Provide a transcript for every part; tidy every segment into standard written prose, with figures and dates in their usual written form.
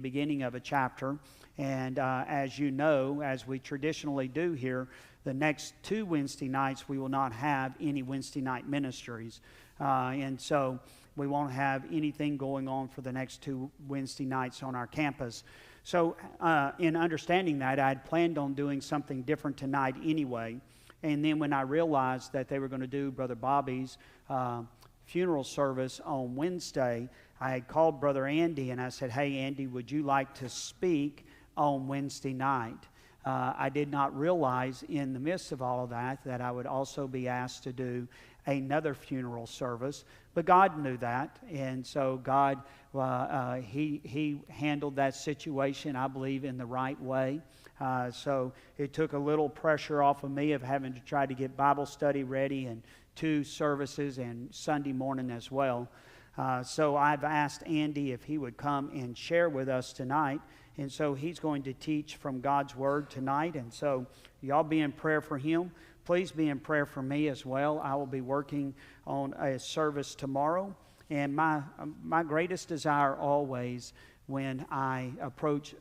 beginning of a chapter. And as you know, as we traditionally do here, the next 2 Wednesday nights we will not have any Wednesday night ministries. And so we won't have anything going on for the next 2 Wednesday nights on our campus. So in understanding that, I had planned on doing something different tonight anyway. And then when I realized that they were going to do Brother Bobby's funeral service on Wednesday, I had called Brother Andy and I said, "Hey, Andy, would you like to speak on Wednesday night?" I did not realize in the midst of all of that I would also be asked to do another funeral service. But God knew that, and so God, He handled that situation, I believe, in the right way. So it took a little pressure off of me of having to try to get Bible study ready and 2 services and Sunday morning as well. So I've asked Andy if he would come and share with us tonight. And so he's going to teach from God's Word tonight. And so y'all be in prayer for him. Please be in prayer for me as well. I will be working on a service tomorrow. And my greatest desire always when I approach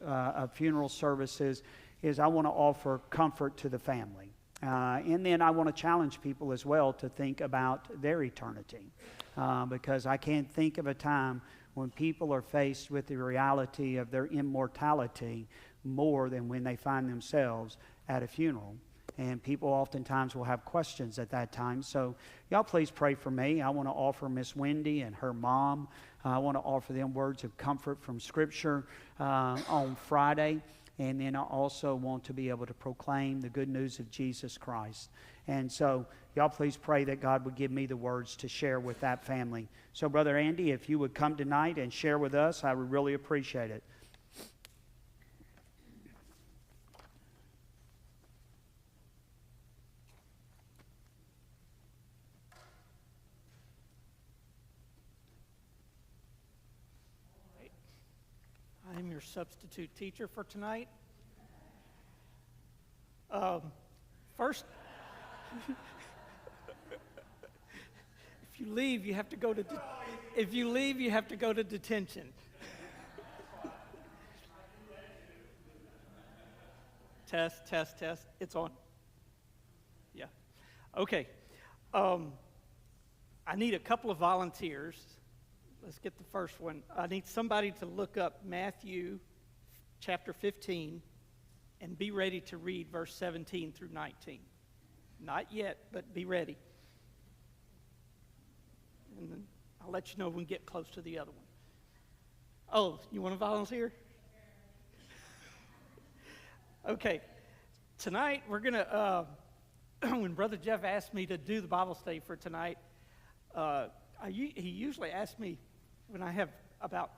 funeral services is I want to offer comfort to the family. And then I want to challenge people as well to think about their eternity. Because I can't think of a time when people are faced with the reality of their immortality more than when they find themselves at a funeral. And people oftentimes will have questions at that time. So y'all please pray for me. I want to offer Miss Wendy and her mom. I want to offer them words of comfort from Scripture on Friday. And then I also want to be able to proclaim the good news of Jesus Christ. And so y'all please pray that God would give me the words to share with that family. So Brother Andy, if you would come tonight and share with us, I would really appreciate it. I'm your substitute teacher for tonight. First, if you leave, you have to go to detention. Test. It's on. Yeah. Okay. I need a couple of volunteers. Let's get the first one. I need somebody to look up Matthew chapter 15 and be ready to read verse 17 through 19. Not yet, but be ready. And then I'll let you know when we get close to the other one. Oh, you want to volunteer? Okay. Tonight we're going to, when Brother Jeff asked me to do the Bible study for tonight, he usually asks me when I have about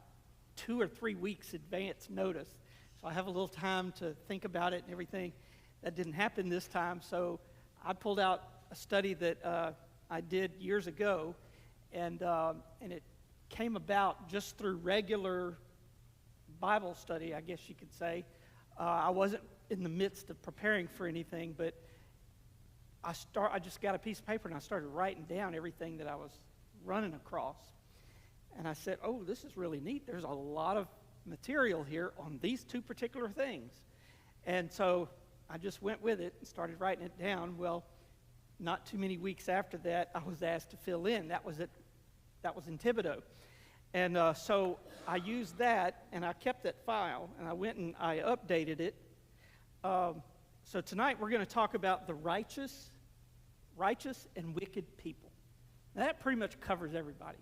2 or 3 weeks advance notice. So I have a little time to think about it and everything. That didn't happen this time, so I pulled out a study that I did years ago, and it came about just through regular Bible study, I guess you could say. I wasn't in the midst of preparing for anything, but I just got a piece of paper and I started writing down everything that I was running across. And I said, oh, this is really neat. There's a lot of material here on these 2 particular things. And so I just went with it and started writing it down. Well, not too many weeks after that, I was asked to fill in. That was in Thibodeau. And so I used that, and I kept that file, and I went and I updated it. So tonight we're going to talk about the righteous and wicked people. Now, that pretty much covers everybody.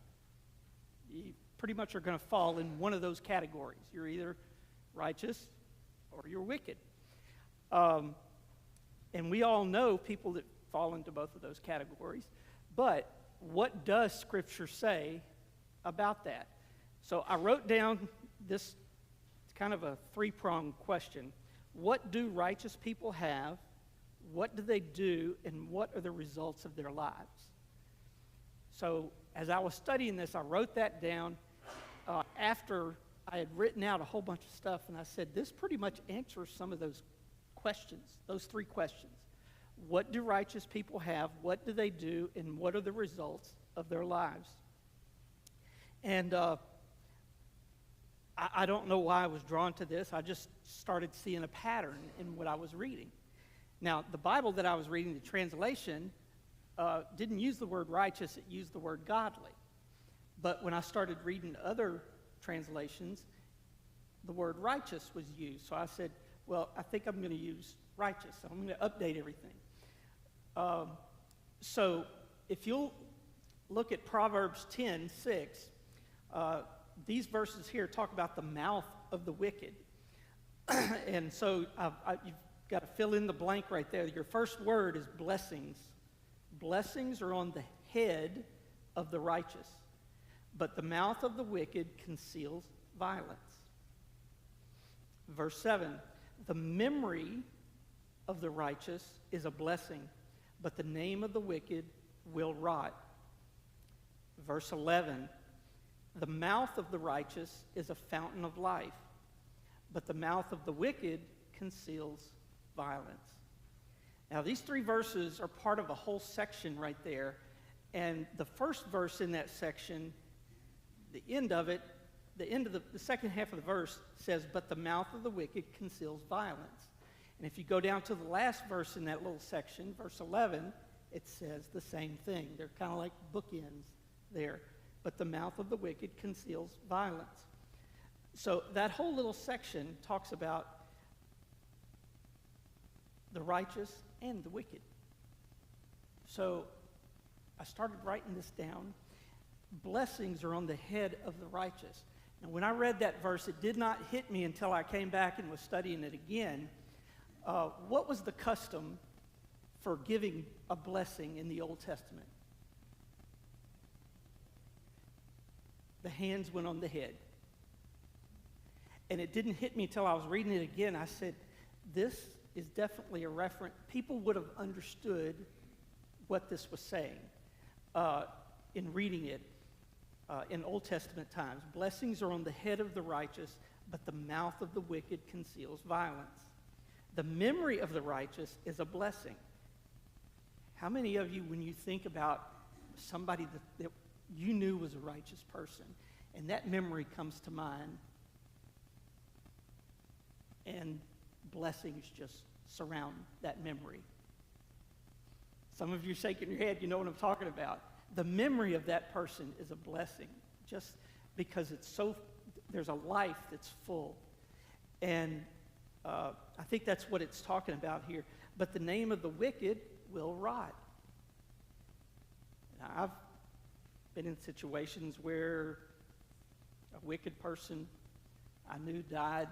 You pretty much are going to fall in one of those categories. You're either righteous or you're wicked. And we all know people that fall into both of those categories. But what does Scripture say about that? So I wrote down this, it's kind of a 3-pronged question. What do righteous people have? What do they do? And what are the results of their lives? So as I was studying this, I wrote that down after I had written out a whole bunch of stuff, and I said, this pretty much answers some of those questions, those 3 questions. What do righteous people have? What do they do? And what are the results of their lives? And I don't know why I was drawn to this. I just started seeing a pattern in what I was reading. Now, the Bible that I was reading, the translation, didn't use the word righteous, it used the word godly. But when I started reading other translations, the word righteous was used. So I said, well, I think I'm going to use righteous. So I'm going to update everything. So if you'll look at Proverbs 10:6, these verses here talk about the mouth of the wicked. And so you've got to fill in the blank right there. Your first word is blessings. Blessings are on the head of the righteous, but the mouth of the wicked conceals violence. Verse 7, the memory of the righteous is a blessing, but the name of the wicked will rot. Verse 11, the mouth of the righteous is a fountain of life, but the mouth of the wicked conceals violence. Now, these three verses are part of a whole section right there, and the first verse in that section, the end of it, the second half of the verse says, but the mouth of the wicked conceals violence. And if you go down to the last verse in that little section, verse 11, it says the same thing. They're kind of like bookends there. But the mouth of the wicked conceals violence. So that whole little section talks about the righteous and the wicked. So I started writing this down. Blessings are on the head of the righteous. And when I read that verse, it did not hit me until I came back and was studying it again. What was the custom for giving a blessing in the Old Testament? The hands went on the head. And it didn't hit me until I was reading it again. I said, this is definitely a reference. People would have understood what this was saying in reading it in Old Testament times. Blessings are on the head of the righteous, but the mouth of the wicked conceals violence. The memory of the righteous is a blessing. How many of you, when you think about somebody that you knew was a righteous person, and that memory comes to mind, and blessings just surround that memory? Some of you shaking your head, you know what I'm talking about. The memory of that person is a blessing, just because there's a life that's full. And I think that's what it's talking about here. But the name of the wicked will rot. Now, I've been in situations where a wicked person I knew died,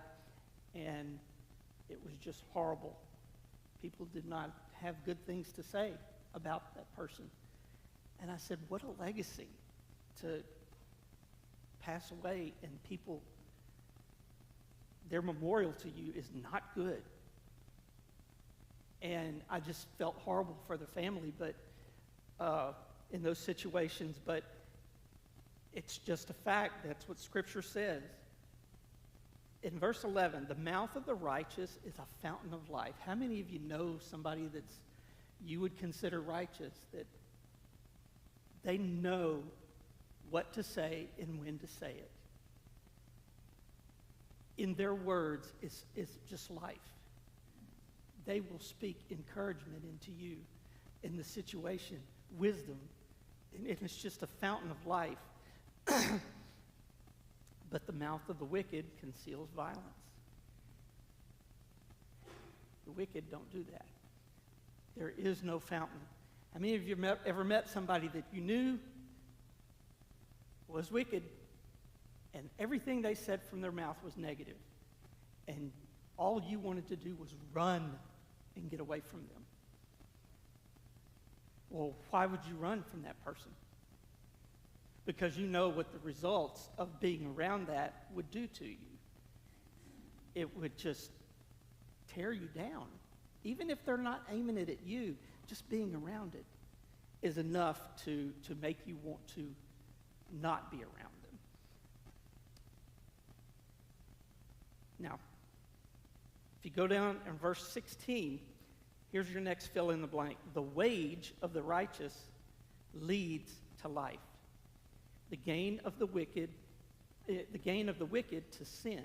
and it was just horrible. People did not have good things to say about that person. And I said, what a legacy to pass away, and people, their memorial to you is not good. And I just felt horrible for the family, but in those situations, but it's just a fact. That's what Scripture says. In verse 11, the mouth of the righteous is a fountain of life. How many of you know somebody that's you would consider righteous, that they know what to say and when to say it? In their words is just life. They will speak encouragement into you in the situation, wisdom, and it's just a fountain of life. But the mouth of the wicked conceals violence. The wicked don't do that. There is no fountain. How many of you ever met somebody that you knew was wicked, and everything they said from their mouth was negative, and all you wanted to do was run and get away from them? Well, why would you run from that person? Because you know what the results of being around that would do to you. It would just tear you down. Even if they're not aiming it at you, just being around it is enough to make you want to not be around them. Now, if you go down in verse 16, here's your next fill in the blank. The wage of the righteous leads to life. The gain of the wicked the gain of the wicked to sin.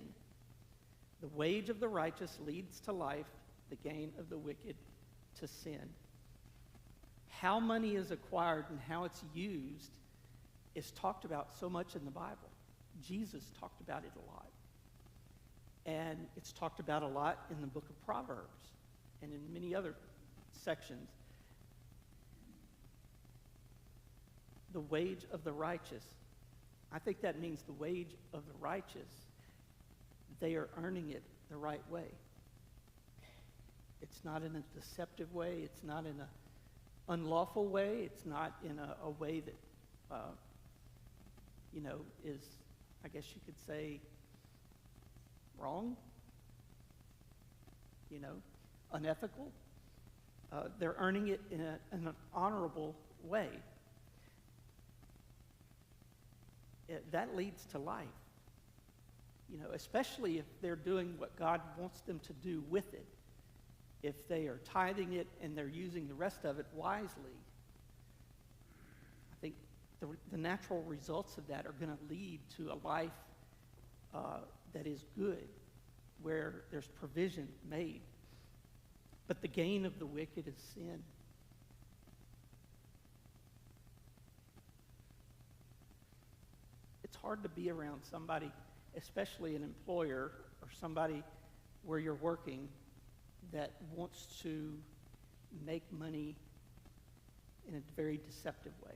The wage of the righteous leads to life, the gain of the wicked to sin. How money is acquired and how it's used is talked about so much in the Bible. Jesus talked about it a lot. And it's talked about a lot in the book of Proverbs and in many other sections. The wage of the righteous. I think that means the wage of the righteous. They are earning it the right way. It's not in a deceptive way. It's not in an unlawful way. It's not in a way that, is, I guess you could say, wrong, unethical. They're earning it in an honorable way. That leads to life. Especially if they're doing what God wants them to do with it. If they are tithing it and they're using the rest of it wisely, I think the natural results of that are going to lead to a life that is good, where there's provision made. But the gain of the wicked is sin. It's hard to be around somebody, especially an employer or somebody where you're working, that wants to make money in a very deceptive way.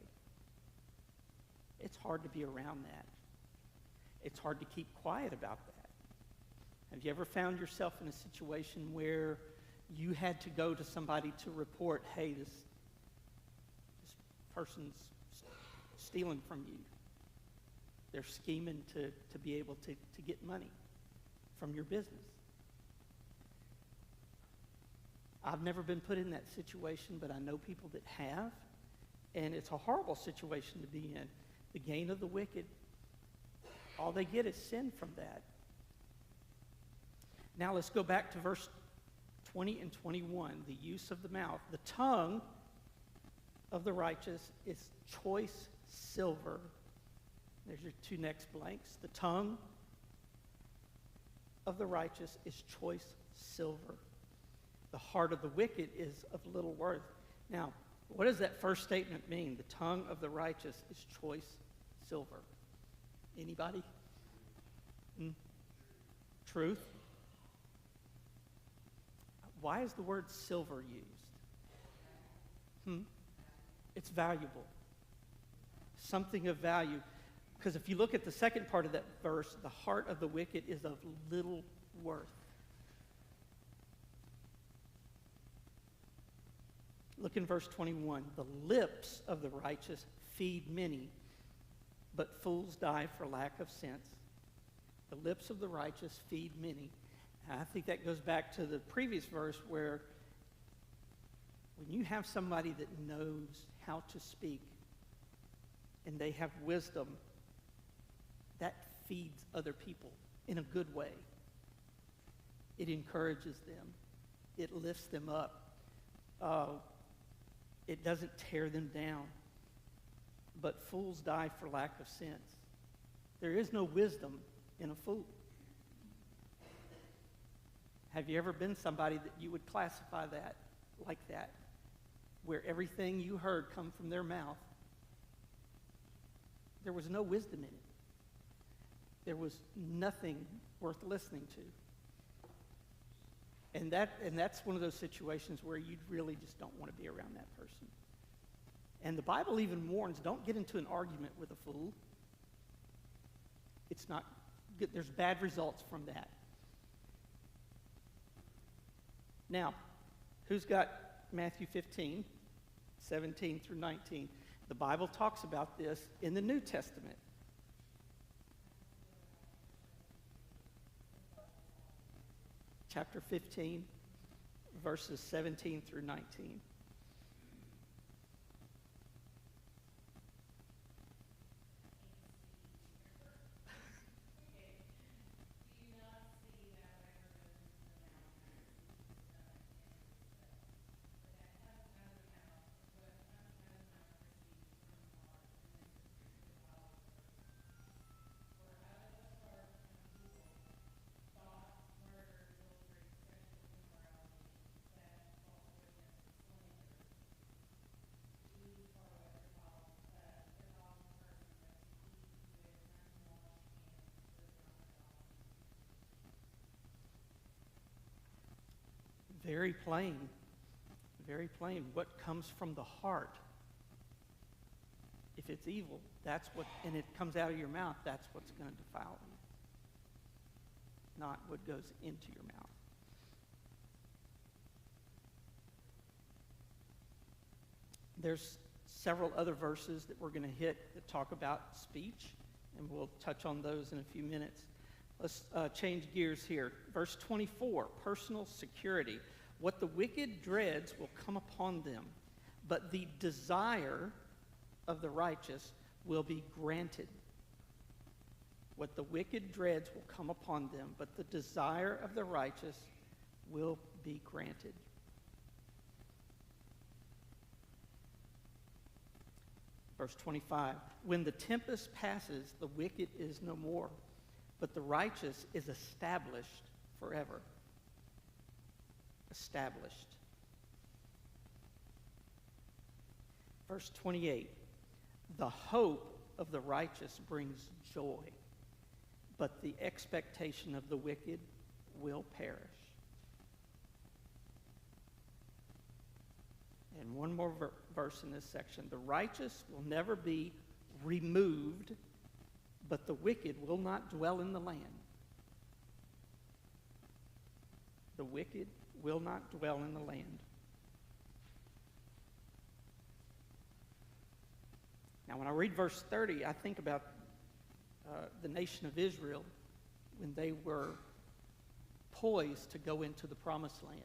It's hard to be around that. It's hard to keep quiet about that. Have you ever found yourself in a situation where you had to go to somebody to report, hey, this person's stealing from you? They're scheming to be able to get money from your business. I've never been put in that situation, but I know people that have, and it's a horrible situation to be in. The gain of the wicked, all they get is sin from that. Now let's go back to verse 20 and 21, the use of the mouth. The tongue of the righteous is choice silver. There's your two next blanks. The tongue of the righteous is choice silver. The heart of the wicked is of little worth. Now, what does that first statement mean? The tongue of the righteous is choice silver. Anybody? Truth. Why is the word silver used? It's valuable. Something of value. Because if you look at the second part of that verse, the heart of the wicked is of little worth. Look in verse 21. The lips of the righteous feed many, but fools die for lack of sense. The lips of the righteous feed many. And I think that goes back to the previous verse where when you have somebody that knows how to speak and they have wisdom, that feeds other people in a good way. It encourages them. It lifts them up. It doesn't tear them down. But fools die for lack of sense. There is no wisdom in a fool. Have you ever been somebody that you would classify that like that, where everything you heard come from their mouth? There was no wisdom in it. There was nothing worth listening to. And that's one of those situations where you really just don't want to be around that person. And the Bible even warns, don't get into an argument with a fool. It's not good. There's bad results from that. Now, who's got Matthew 15, 17 through 19? The Bible talks about this in the New Testament. Chapter 15, verses 17 through 19. Very plain. Very plain. What comes from the heart, if it's evil, and it comes out of your mouth, that's what's going to defile you. Not what goes into your mouth. There's several other verses that we're going to hit that talk about speech, and we'll touch on those in a few minutes. Let's change gears here. Verse 24, personal security. What the wicked dreads will come upon them, but the desire of the righteous will be granted. What the wicked dreads will come upon them, but the desire of the righteous will be granted. Verse 25, when the tempest passes, the wicked is no more, but the righteous is established forever. Established. Verse 28, the hope of the righteous brings joy, but the expectation of the wicked will perish. And one more verse in this section. The righteous will never be removed, but the wicked will not dwell in the land. The wicked will not dwell in the land. Now, when I read verse 30, I think about the nation of Israel when they were poised to go into the promised land.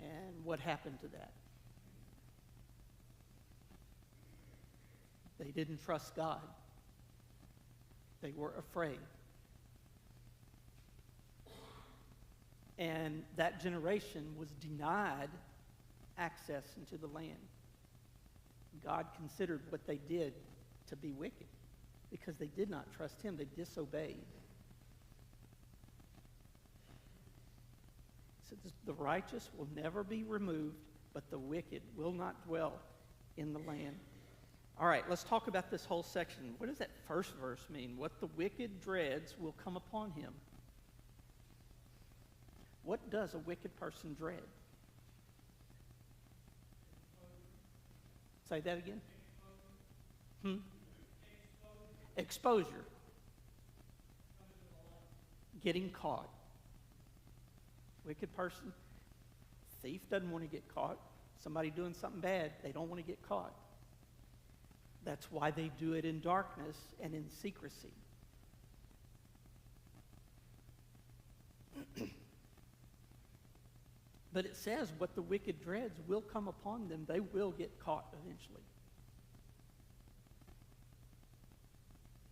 And what happened to that? They didn't trust God. They were afraid. And that generation was denied access into the land. God considered what they did to be wicked because they did not trust him. They disobeyed. So the righteous will never be removed, but the wicked will not dwell in the land. All right, let's talk about this whole section. What does that first verse mean? What the wicked dreads will come upon him. What does a wicked person dread? Say that again. Exposure. Getting caught. Wicked person. Thief doesn't want to get caught. Somebody doing something bad, they don't want to get caught. That's why they do it in darkness and in secrecy. But it says what the wicked dreads will come upon them. They will get caught eventually.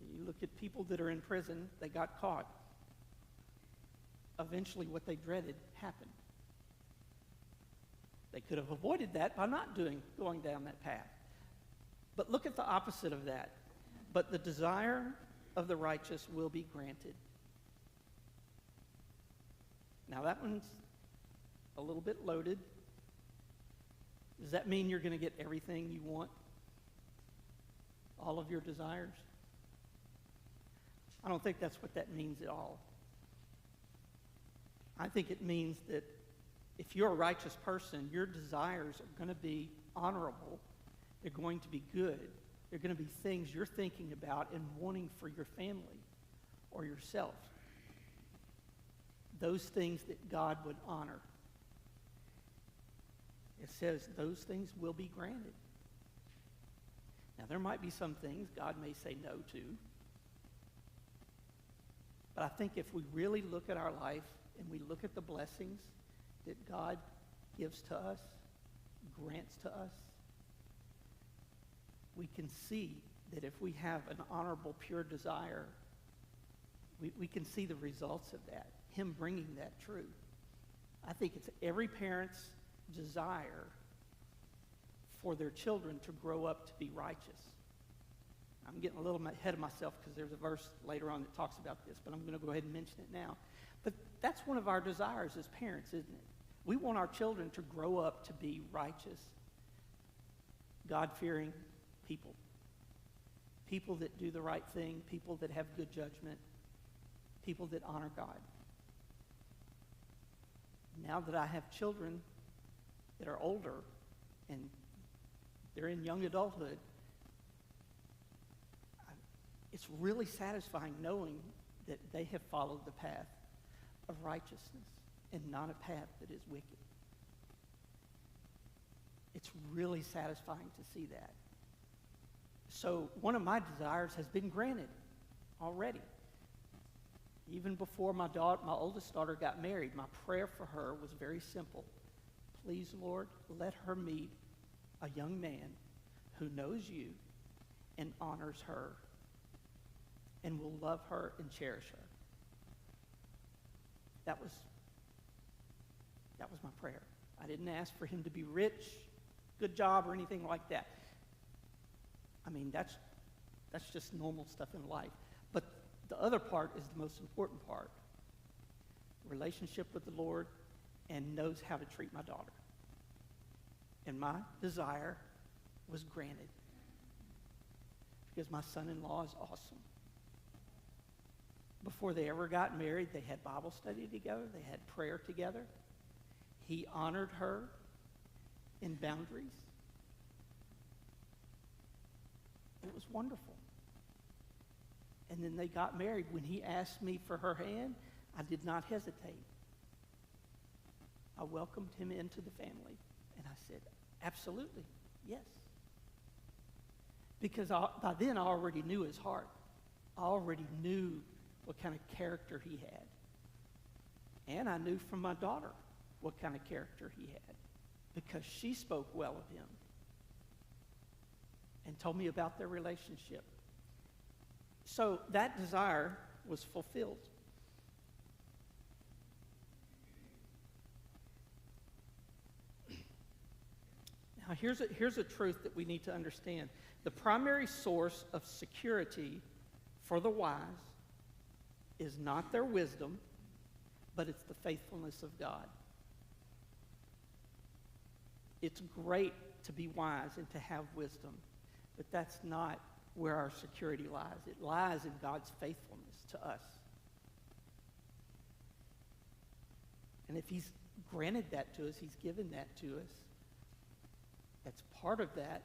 You look at people that are in prison, they got caught. Eventually what they dreaded happened. They could have avoided that by not going down that path. But look at the opposite of that. But the desire of the righteous will be granted. Now that one's a little bit loaded. Does that mean you're going to get everything you want? All of your desires? I don't think that's what that means at all. I think it means that if you're a righteous person, your desires are going to be honorable. They're going to be good. They're going to be things you're thinking about and wanting for your family or yourself. Those things that God would honor. It says those things will be granted. Now, there might be some things God may say no to. But I think if we really look at our life and we look at the blessings that God gives to us, grants to us, we can see that if we have an honorable, pure desire, we can see the results of that, him bringing that true. I think it's every parent's desire for their children to grow up to be righteous. I'm getting a little ahead of myself because there's a verse later on that talks about this, but I'm going to go ahead and mention it now. But that's one of our desires as parents, isn't it? We want our children to grow up to be righteous, God-fearing people. People that do the right thing, people that have good judgment, people that honor God. Now that I have children that are older and they're in young adulthood, it's really satisfying knowing that they have followed the path of righteousness and not a path that is wicked. It's really satisfying to see that. So one of my desires has been granted already. Even before my oldest daughter got married, my prayer for her was very simple. Please, Lord, let her meet a young man who knows you and honors her and will love her and cherish her. That was my prayer. I didn't ask for him to be rich, good job, or anything like that. I mean, that's just normal stuff in life. But the other part is the most important part. Relationship with the Lord and knows how to treat my daughter. And my desire was granted because my son-in-law is awesome. Before they ever got married, they had Bible study together. They had prayer together. He honored her in boundaries. It was wonderful. And then they got married. When he asked me for her hand, I did not hesitate. I welcomed him into the family. And I said, absolutely, yes. Because by then I already knew his heart. I already knew what kind of character he had. And I knew from my daughter what kind of character he had, because she spoke well of him and told me about their relationship. So that desire was fulfilled. Now here's a truth that we need to understand. The primary source of security for the wise is not their wisdom, but it's the faithfulness of God. It's great to be wise and to have wisdom, but that's not where our security lies. It lies in God's faithfulness to us. And if he's granted that to us, he's given that to us, that's part of that.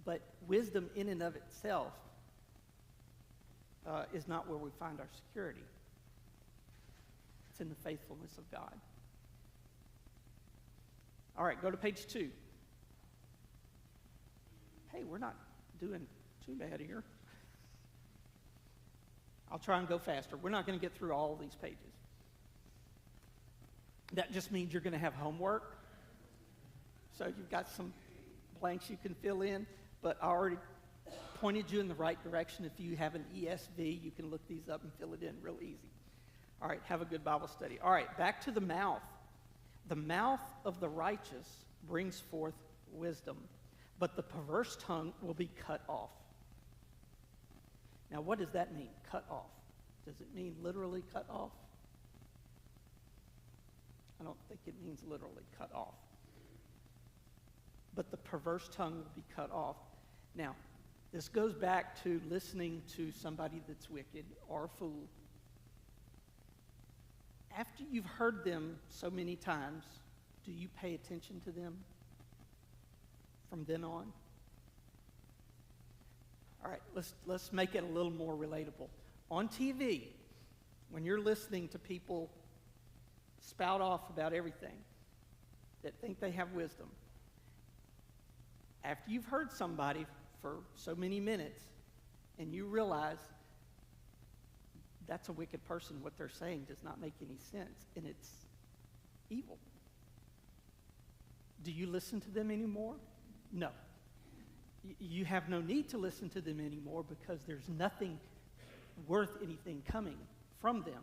But wisdom in and of itself is not where we find our security. It's in the faithfulness of God. All right, go to page 2. Hey, we're not doing too bad here. I'll try and go faster. We're not going to get through all of these pages. That just means you're going to have homework. So you've got some blanks you can fill in, but I already pointed you in the right direction. If you have an ESV, you can look these up and fill it in real easy. All right, have a good Bible study. All right, back to the mouth. The mouth of the righteous brings forth wisdom, but the perverse tongue will be cut off. Now, what does that mean, cut off? Does it mean literally cut off? I don't think it means literally cut off. But the perverse tongue will be cut off. Now, this goes back to listening to somebody that's wicked or a fool. After you've heard them so many times, do you pay attention to them from then on? All right, let's make it a little more relatable. On TV, when you're listening to people spout off about everything that think they have wisdom, after you've heard somebody for so many minutes and you realize that's a wicked person, what they're saying does not make any sense, and it's evil. Do you listen to them anymore? No. You have no need to listen to them anymore because there's nothing worth anything coming from them.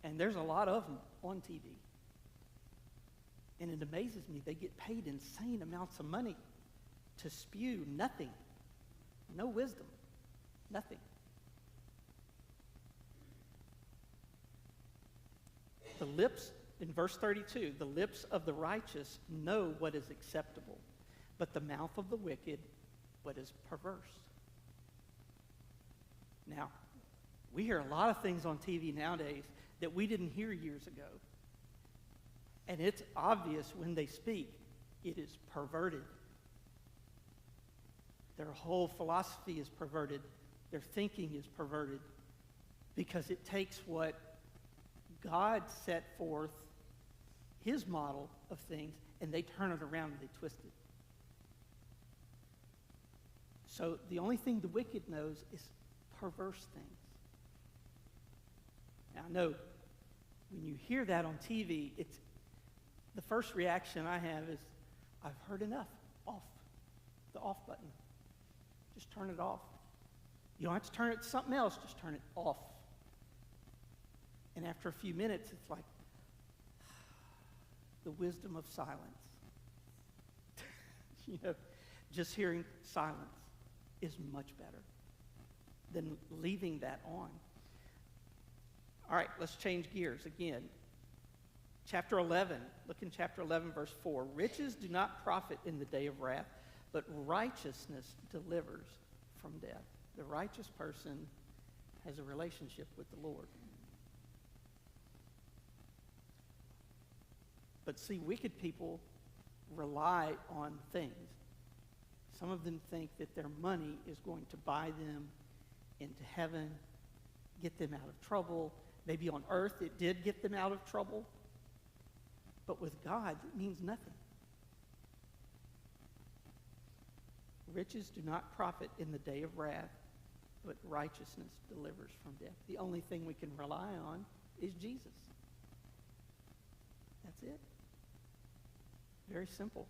And there's a lot of them on TV. And it amazes me, they get paid insane amounts of money to spew nothing, no wisdom, nothing. The lips, in verse 32, the lips of the righteous know what is acceptable, but the mouth of the wicked, what is perverse. Now, we hear a lot of things on TV nowadays that we didn't hear years ago. And it's obvious when they speak, it is perverted. Their whole philosophy is perverted. Their thinking is perverted because it takes what God set forth, his model of things, and they turn it around and they twist it. So the only thing the wicked knows is perverse things. Now, I know when you hear that on TV, it's the first reaction I have is, I've heard enough. Off. The off button. Just turn it off. You don't have to turn it to something else, just turn it off. And after a few minutes, it's like the wisdom of silence. Just hearing silence is much better than leaving that on. All right, let's change gears again. Chapter 11, look in chapter 11, verse 4. Riches do not profit in the day of wrath, but righteousness delivers from death. The righteous person has a relationship with the Lord. But see, wicked people rely on things. Some of them think that their money is going to buy them into heaven, get them out of trouble. Maybe on earth it did get them out of trouble. But with God, it means nothing. Riches do not profit in the day of wrath, but righteousness delivers from death. The only thing we can rely on is Jesus. That's it. Very simple.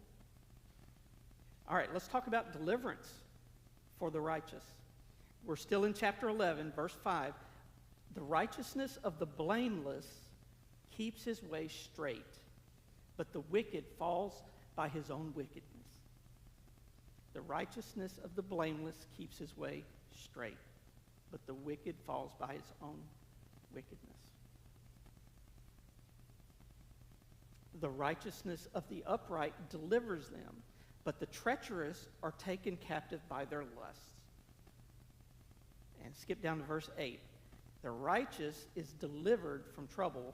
All right, let's talk about deliverance for the righteous. We're still in chapter 11, verse 5. The righteousness of the blameless keeps his way straight, but the wicked falls by his own wickedness. The righteousness of the blameless keeps his way straight, but the wicked falls by his own wickedness. The righteousness of the upright delivers them, but the treacherous are taken captive by their lusts. And skip down to verse 8. The righteous is delivered from trouble,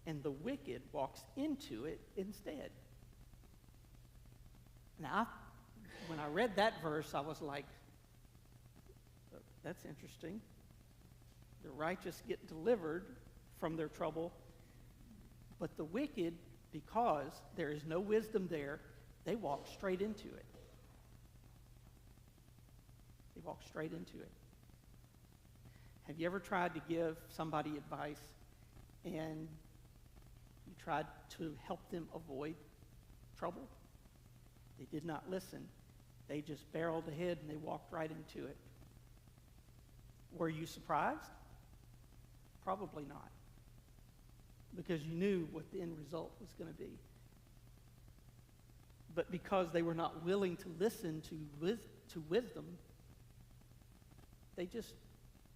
and the wicked walks into it instead. Now, when I read that verse, I was like, that's interesting. The righteous get delivered from their trouble, but the wicked, because there is no wisdom there, they walk straight into it. They walk straight into it. Have you ever tried to give somebody advice and you tried to help them avoid trouble? They did not listen. They just barreled ahead and they walked right into it. Were you surprised? Probably not. Because you knew what the end result was going to be. But because they were not willing to listen to wisdom, they just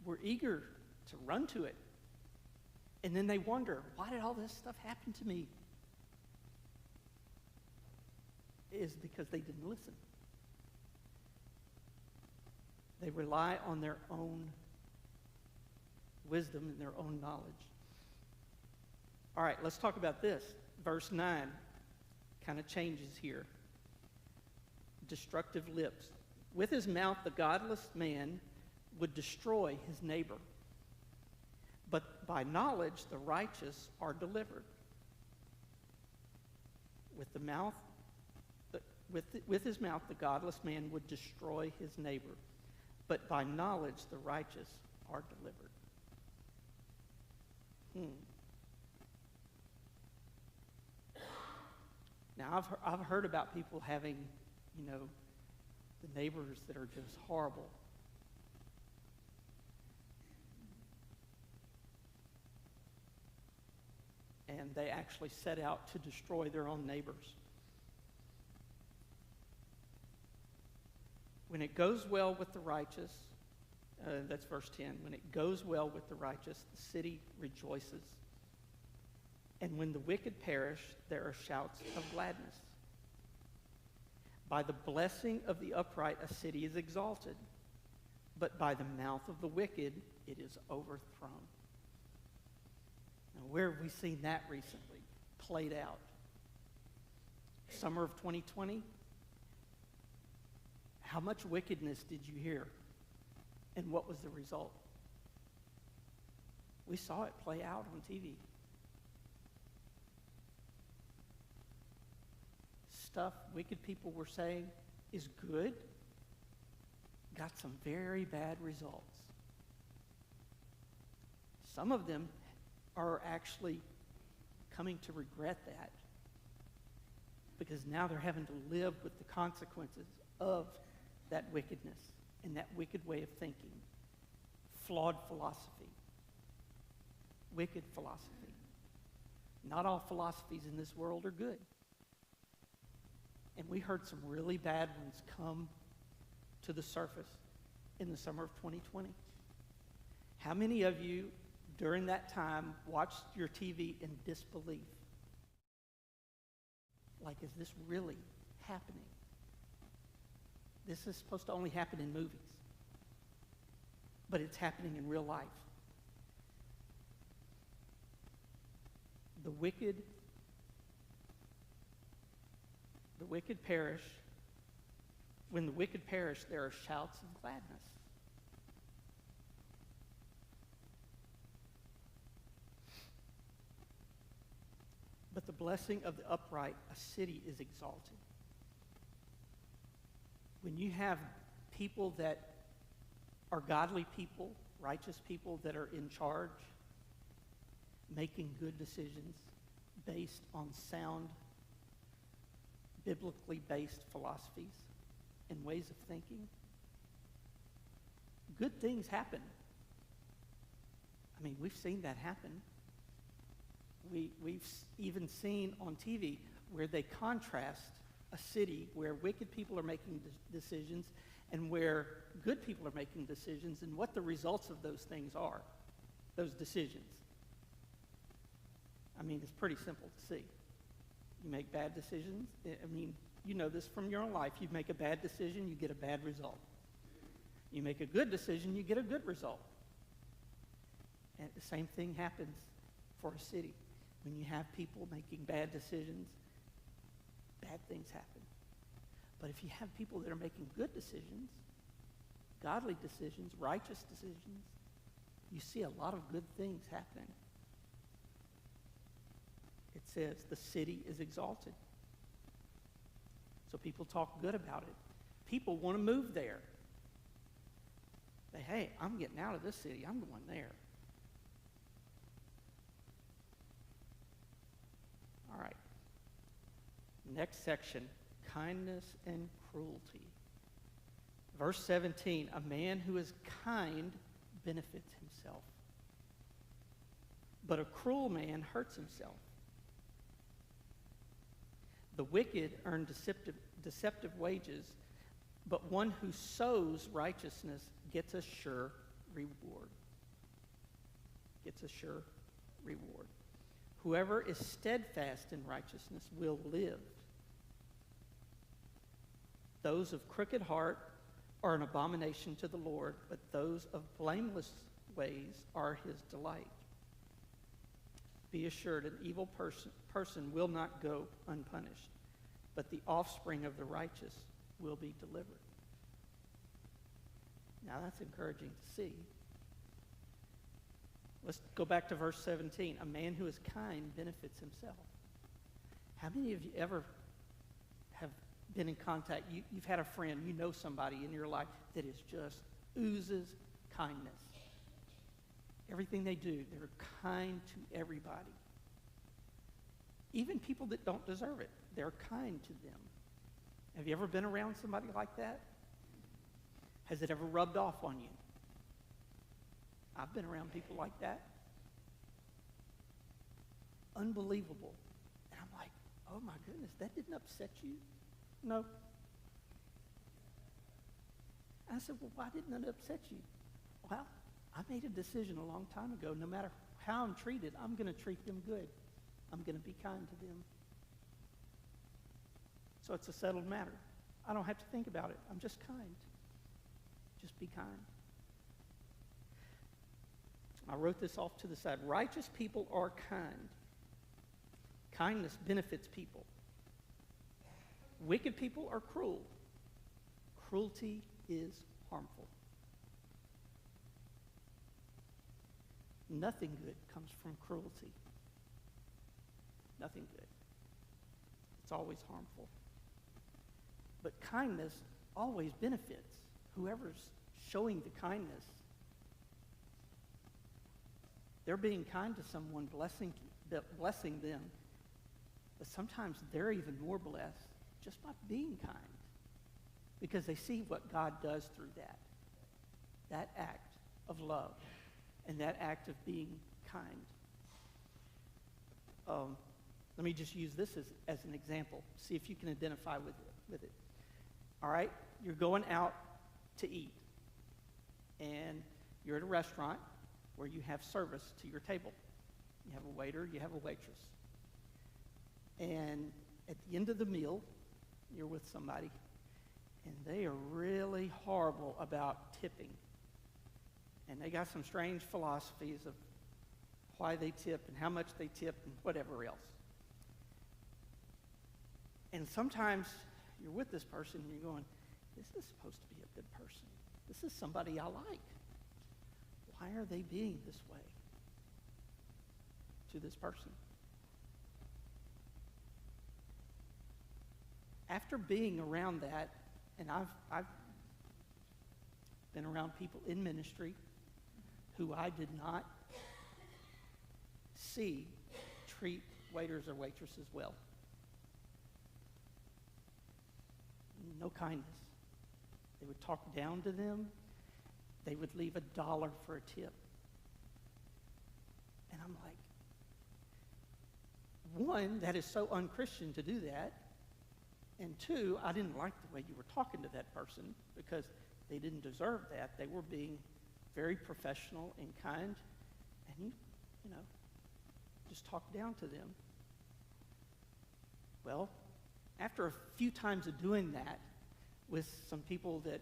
were eager to run to it. And then they wonder, why did all this stuff happen to me? It is because they didn't listen. They rely on their own wisdom and their own knowledge. All right, let's talk about this. Verse 9 kind of changes here. Destructive lips. With his mouth, the godless man would destroy his neighbor. But by knowledge, the righteous are delivered. With his mouth, the godless man would destroy his neighbor. But by knowledge, the righteous are delivered. Now, I've heard about people having, the neighbors that are just horrible. And they actually set out to destroy their own neighbors. When it goes well with the righteous, that's verse 10. When it goes well with the righteous, the city rejoices. And when the wicked perish, there are shouts of gladness. By the blessing of the upright, a city is exalted. But by the mouth of the wicked, it is overthrown. Now, where have we seen that recently played out? Summer of 2020, how much wickedness did you hear? And what was the result? We saw it play out on TV. Stuff wicked people were saying is good got some very bad results. Some of them are actually coming to regret that because now they're having to live with the consequences of that wickedness and that wicked way of thinking. Flawed philosophy. Wicked philosophy. Not all philosophies in this world are good. And we heard some really bad ones come to the surface in the summer of 2020. How many of you during that time watched your TV in disbelief? Like, is this really happening? This is supposed to only happen in movies. But it's happening in real life. The wicked perish. When the wicked perish, there are shouts of gladness. But the blessing of the upright, a city is exalted. When you have people that are godly people, righteous people that are in charge, making good decisions based on sound, biblically based philosophies and ways of thinking, good things happen. I mean, we've seen that happen. We've even seen on TV where they contrast a city where wicked people are making decisions and where good people are making decisions and what the results of those things are, those decisions. I mean, it's pretty simple to see. You make bad decisions. I mean, you know this from your own life. You make a bad decision, you get a bad result. You make a good decision, you get a good result. And the same thing happens for a city. When you have people making bad decisions, bad things happen. But if you have people that are making good decisions, godly decisions, righteous decisions, you see a lot of good things happening. It says the city is exalted. So people talk good about it. People want to move there. Say, hey, I'm getting out of this city. I'm going there. All right. Next section, kindness and cruelty. Verse 17, a man who is kind benefits himself, but a cruel man hurts himself. The wicked earn deceptive wages, but one who sows righteousness gets a sure reward. Gets a sure reward. Whoever is steadfast in righteousness will live. Those of crooked heart are an abomination to the Lord, but those of blameless ways are his delight. Be assured, an evil person will not go unpunished, but the offspring of the righteous will be delivered. Now that's encouraging to see. Let's go back to verse 17. A man who is kind benefits himself. How many of you ever have been in contact? You've had a friend, you know somebody in your life that is just oozes kindness. Everything they do, they're kind to everybody. Even people that don't deserve it, they're kind to them. Have you ever been around somebody like that? Has it ever rubbed off on you? I've been around people like that. Unbelievable. And I'm like, oh my goodness, that didn't upset you? No. I said, well, why didn't it upset you? Well, I made a decision a long time ago. No matter how I'm treated, I'm going to treat them good. I'm going to be kind to them. So it's a settled matter. I don't have to think about it. I'm just kind. Just be kind. I wrote this off to the side. Righteous people are kind. Kindness benefits people. Wicked people are cruel. Cruelty is harmful. Nothing good comes from cruelty. Nothing good. It's always harmful. But kindness always benefits whoever's showing the kindness. They're being kind to someone, blessing them, but sometimes they're even more blessed just by being kind because they see what God does through that act of love and that act of being kind. Let me just use this as an example. See if you can identify with it. All right? You're going out to eat, and you're at a restaurant where you have service to your table. You have a waiter, you have a waitress. And at the end of the meal, you're with somebody, and they are really horrible about tipping. And they got some strange philosophies of why they tip and how much they tip and whatever else. And sometimes you're with this person and you're going, this is supposed to be a good person. This is somebody I like. Why are they being this way to this person? After being around that, and I've been around people in ministry who I did not see treat waiters or waitresses well. No kindness. They would talk down to them. They would leave $1 for a tip. And I'm like, one, that is so unchristian to do that. And two, I didn't like the way you were talking to that person because they didn't deserve that. They were being very professional and kind. And you know, just talk down to them. Well, after a few times of doing that with some people that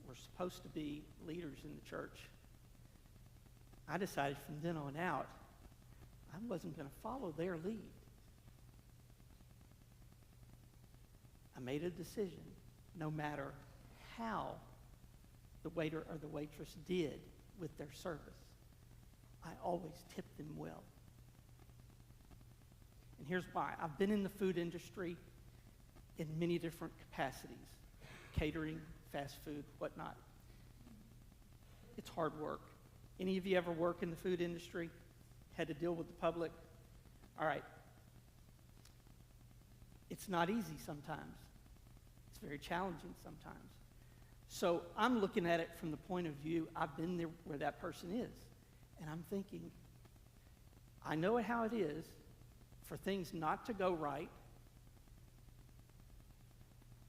were supposed to be leaders in the church, I decided from then on out, I wasn't going to follow their lead. I made a decision, no matter how the waiter or the waitress did with their service, I always tipped them well. And here's why. I've been in the food industry in many different capacities, catering, fast food, whatnot. It's hard work. Any of you ever work in the food industry? Had to deal with the public? All right. It's not easy sometimes. It's very challenging sometimes. So I'm looking at it from the point of view, I've been there where that person is. And I'm thinking, I know how it is for things not to go right,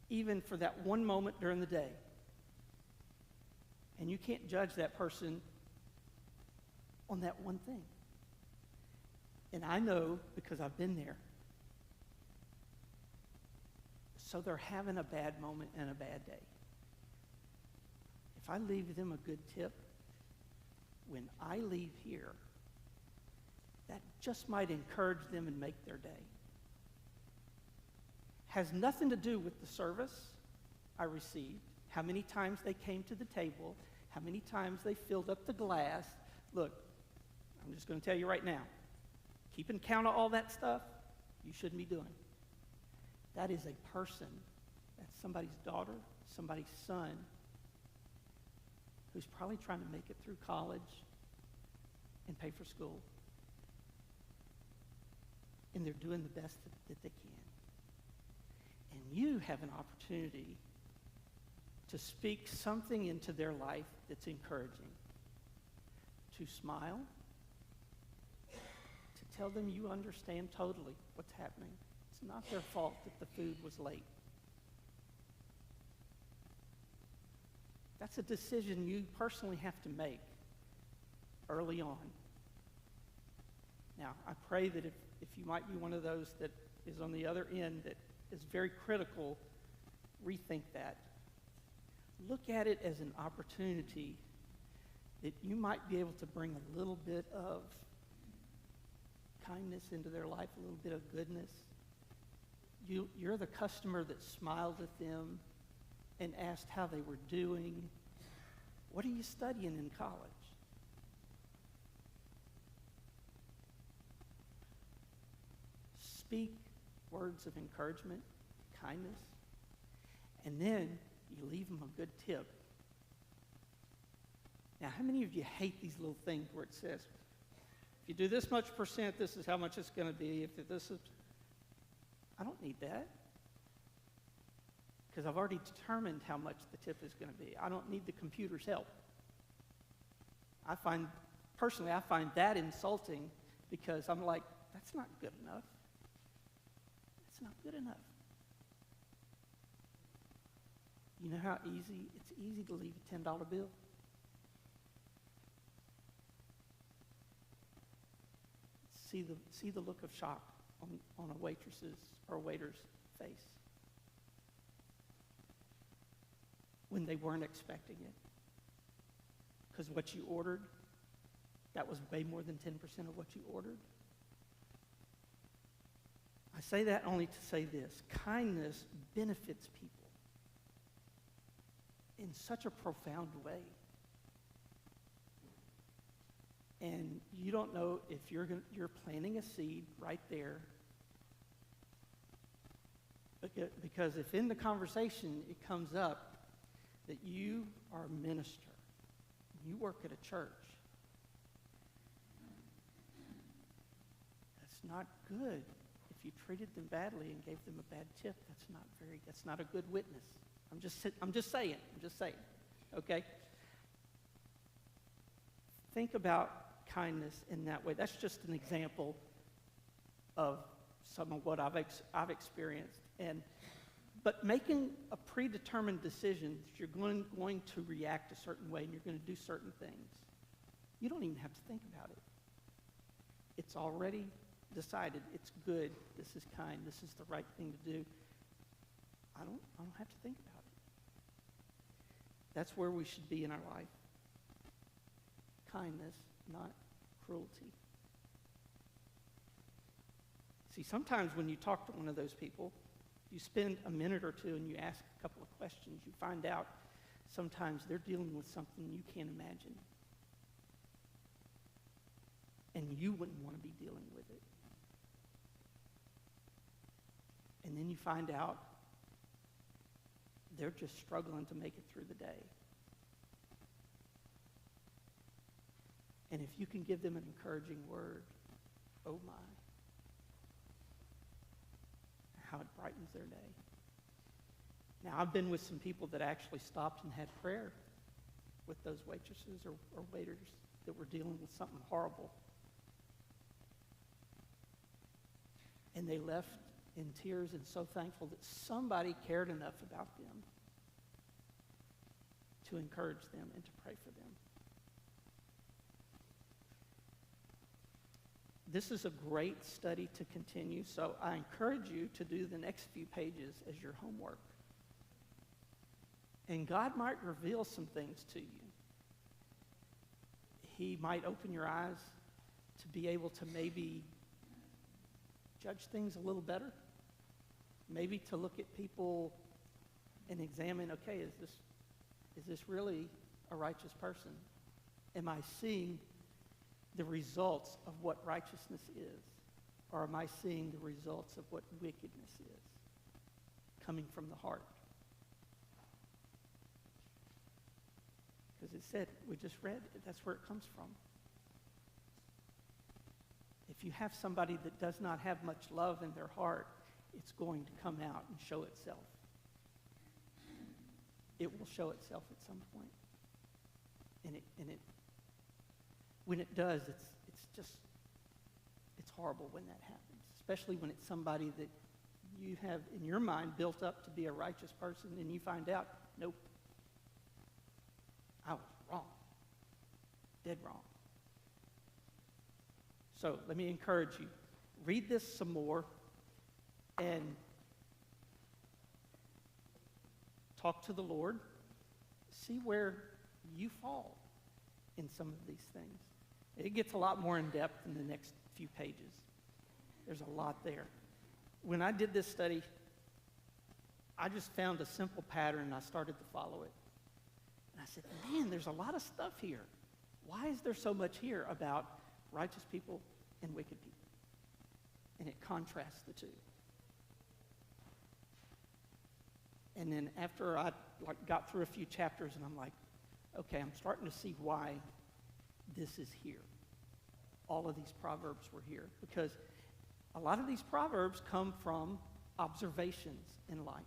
even for that one moment during the day. And you can't judge that person on that one thing. And I know because I've been there. So they're having a bad moment and a bad day. If I leave them a good tip, when I leave here, that just might encourage them and make their day. Has nothing to do with the service I received, how many times they came to the table, how many times they filled up the glass. Look, I'm just going to tell you right now, keeping count of all that stuff, you shouldn't be doing. That is a person, that's somebody's daughter, somebody's son, who's probably trying to make it through college and pay for school. And they're doing the best that they can. And you have an opportunity to speak something into their life that's encouraging. To smile, to tell them you understand totally what's happening. It's not their fault that the food was late. That's a decision you personally have to make early on. Now, I pray that if you might be one of those that is on the other end that is very critical, rethink that. Look at it as an opportunity that you might be able to bring a little bit of kindness into their life, a little bit of goodness, You're the customer that smiled at them and asked how they were doing. What are you studying in college? Speak words of encouragement, kindness, and then you leave them a good tip. Now, how many of you hate these little things where it says, if you do this much percent, this is how much it's going to be. If this is, I don't need that, because I've already determined how much the tip is going to be. I don't need the computer's help. Personally, I find that insulting, because I'm like, that's not good enough. It's not good enough. You know how it's easy to leave a $10 bill. See the look of shock on a waitress's or a waiter's face when they weren't expecting it. Because what you ordered, that was way more than 10% of what you ordered. I say that only to say this: kindness benefits people in such a profound way. And you don't know if you're planting a seed right there. Because if in the conversation it comes up that you are a minister, you work at a church, that's not good. If you treated them badly and gave them a bad tip, that's not a good witness. I'm just saying, okay? Think about kindness in that way. That's just an example of some of what I've experienced. But making a predetermined decision that you're going to react a certain way and you're going to do certain things, you don't even have to think about it. It's already decided. It's good. This is kind. This is the right thing to do. I don't have to think about it. That's where we should be in our life. Kindness, not cruelty. See, sometimes when you talk to one of those people, you spend a minute or two and you ask a couple of questions, you find out sometimes they're dealing with something you can't imagine. And you wouldn't want to be dealing with it. And then you find out they're just struggling to make it through the day. And if you can give them an encouraging word, oh my, how it brightens their day. Now, I've been with some people that actually stopped and had prayer with those waitresses or waiters that were dealing with something horrible. And they left in tears and so thankful that somebody cared enough about them to encourage them and to pray for them. This is a great study to continue, so I encourage you to do the next few pages as your homework. And God might reveal some things to you. He might open your eyes to be able to maybe judge things a little better. Maybe to look at people and examine, okay, is this really a righteous person? Am I seeing the results of what righteousness is? Or am I seeing the results of what wickedness is coming from the heart? Because it said, we just read, that's where it comes from. If you have somebody that does not have much love in their heart, it's going to come out and show itself. It will show itself at some point. And when it does, it's horrible when that happens, especially when it's somebody that you have in your mind built up to be a righteous person and you find out, nope, I was wrong, dead wrong. So let me encourage you, read this some more and talk to the Lord. See where you fall in some of these things. It gets a lot more in depth in the next few pages. There's a lot there. when I did this study, I just found a simple pattern and I started to follow it. And I said, man, there's a lot of stuff here. Why is there so much here about righteous people and wicked people? And it contrasts the two. And then after I got through a few chapters, and I'm like, okay, I'm starting to see why this is here. All of these proverbs were here. Because a lot of these proverbs come from observations in life.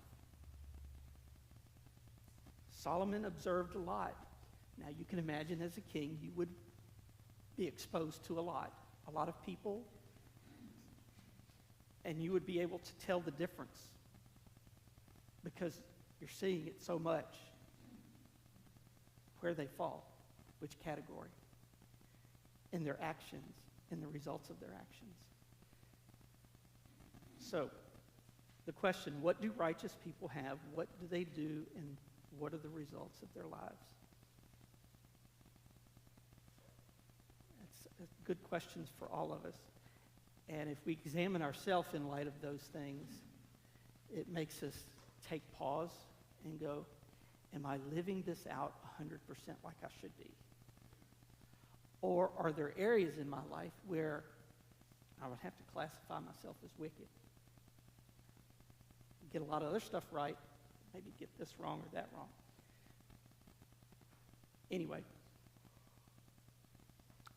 Solomon observed a lot. Now you can imagine as a king, you would be exposed to a lot of people, and you would be able to tell the difference because you're seeing it so much, where they fall, which category, in their actions, in the results of their actions. So, the question, what do righteous people have? What do they do? And what are the results of their lives? That's good questions for all of us. And if we examine ourselves in light of those things, it makes us take pause and go, am I living this out 100% like I should be? Or are there areas in my life where I would have to classify myself as wicked? Get a lot of other stuff right, maybe get this wrong or that wrong. Anyway,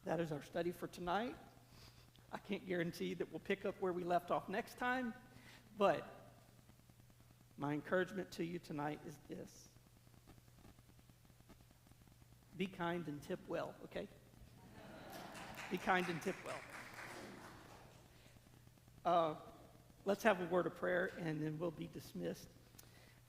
that is our study for tonight. I can't guarantee that we'll pick up where we left off next time, but my encouragement to you tonight is this. Be kind and tip well, okay? Be kind and tip well. Let's have a word of prayer, and then we'll be dismissed.